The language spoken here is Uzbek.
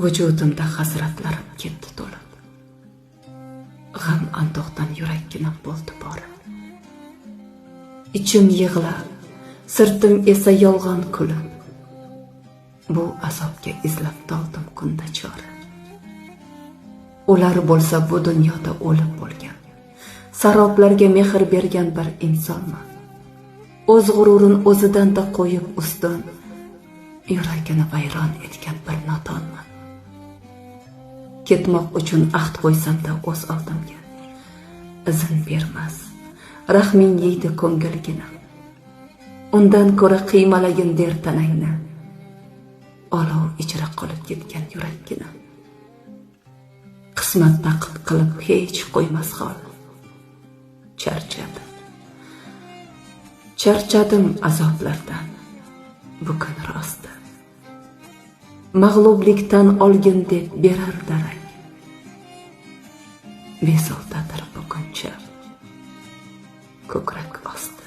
Vujudimda hasratlarim ketdi to'lib. G'am andoqdan yurakgina bo'ldi bori. Ichim yig'lab, sirtim esa yolg'on kulib. Bu azobga izlab toldim kunda chora. Ular bo'lsa bu dunyoda o'lib bo'lgan. Saroblarga mehr bergan bir insonman. O'z g'ururin o'zidan-da qo'yib ustun, yuragini vayron etgan bir nodonman. Ketmoq uchun ahd qo'ysam-da o'z oldimga, izn bermas, rahming yeydi ko'ngilgina. Undan ko'ra qiymalayin der tanangni, olov ichra qolib ketgan yuraggina. Qismat taqib qilib hech qo'ymas hol. Charchadim azoblardan, bugun rosti. Mag'lublikdan olgin deb berar darak. Bezovtadir buguncha ko'krak osti.